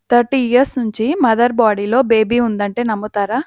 30 years నుంచి mother బాడీలో baby ఉందంటే నమ్ముతారా?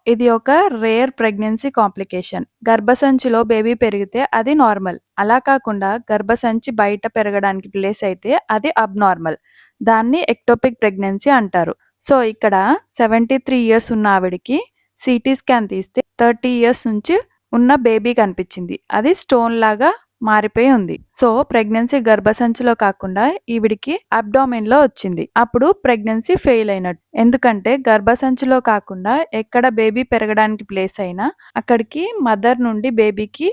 ఇది ఒక రేర్ ప్రెగ్నెన్సీ కాంప్లికేషన్. గర్భసంచిలో బేబీ పెరిగితే అది నార్మల్. అలా కాకుండా గర్భసంచి బయట పెరగడానికి ప్లేస్ అయితే అది అబ్‌నార్మల్. దాన్ని ఎక్టోపిక్ ప్రెగ్నెన్సీ అంటారు. సో, ఇక్కడ 73 ఇయర్స్ ఉన్న ఆవిడకి సీటీ స్కాన్ తీస్తే 30 ఇయర్స్ నుంచి ఉన్న బేబీ కనిపించింది. అది స్టోన్ లాగా మారిపోయి ఉంది. సో, ప్రెగ్నెన్సీ గర్భసంచిలో కాకుండా ఈవిడికి అబ్డామెన్‌లో వచ్చింది. అప్పుడు ప్రెగ్నెన్సీ ఫెయిల్ అయినట్టు. ఎందుకంటే గర్భసంచిలో కాకుండా ఎక్కడ బేబీ పెరగడానికి ప్లేస్ అయినా అక్కడికి మదర్ నుండి బేబీకి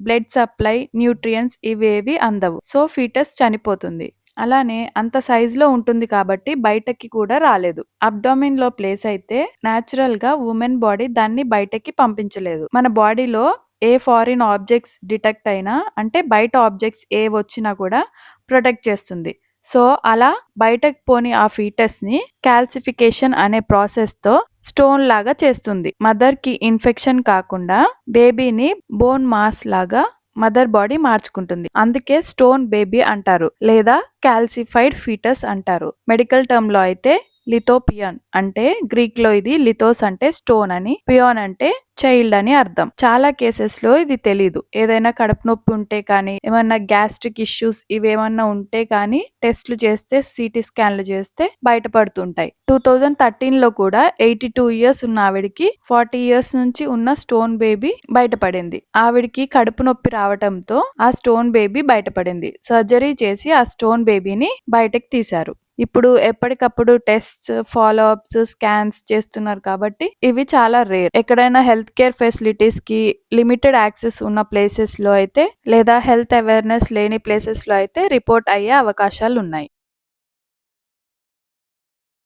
బ్లడ్ సప్లై, న్యూట్రియంట్స్ ఇవేవి అందవు. సో, ఫీటస్ చనిపోతుంది. అలానే అంత సైజులో ఉంటుంది కాబట్టి బయటకి కూడా రాలేదు. అబ్డామిన్‌లో ప్లేస్ అయితే న్యాచురల్‌గా వుమెన్ బాడీ దాన్ని బయటకి పంపించలేదు. మన బాడీలో ఏ ఫారిన్ ఆబ్జెక్ట్స్ డిటెక్ట్ అయినా అంటే బయట ఆబ్జెక్ట్స్ ఏవొచ్చినా కూడా ప్రొటెక్ట్ చేస్తుంది. సో, అలా బయటకు పోని ఆ ఫీటస్‌ని కాల్సిఫికేషన్ అనే ప్రాసెస్‌తో స్టోన్ లాగా చేస్తుంది. మదర్‌కి ఇన్ఫెక్షన్ కాకుండా బేబీని బోన్ మాస్ లాగా మదర్ బాడీ మార్చుకుంటుంది. అందుకే స్టోన్ బేబీ అంటారు లేదా కాల్సిఫైడ్ ఫీటస్ అంటారు. మెడికల్ టర్మ్‌లో అయితే లిథోపియన్ అంటే గ్రీక్‌లో ఇది లిథోస్ అంటే స్టోన్ అని, పియాన్ అంటే చైల్డ్ అని అర్థం. చాలా కేసెస్‌లో ఇది తెలీదు. ఏదైనా కడుపు నొప్పి ఉంటే కానీ, ఏమన్నా గ్యాస్ట్రిక్ ఇష్యూస్ ఇవేమన్నా ఉంటే కానీ టెస్ట్‌లు చేస్తే సీటీ స్కాన్‌లు చేస్తే బయటపడుతుంటాయి. 2013లో కూడా 82 ఇయర్స్ ఉన్న ఆవిడకి 40 ఇయర్స్ నుంచి ఉన్న స్టోన్ బేబీ బయటపడింది. ఆవిడకి కడుపు నొప్పి రావటంతో ఆ స్టోన్ బేబీ బయటపడింది. సర్జరీ చేసి ఆ స్టోన్ బేబీని బయటకి తీశారు. ఇప్పుడు ఎప్పటికప్పుడు టెస్ట్స్, ఫాలో అప్స్, స్కాన్స్ చేస్తున్నారు కాబట్టి ఇవి చాలా రేర్. ఎక్కడైనా హెల్త్ కేర్ ఫెసిలిటీస్‌కి లిమిటెడ్ యాక్సెస్ ఉన్న ప్లేసెస్‌లో అయితే లేదా హెల్త్ అవేర్‌నెస్ లేని ప్లేసెస్‌లో అయితే రిపోర్ట్ అయ్యే అవకాశాలున్నాయి.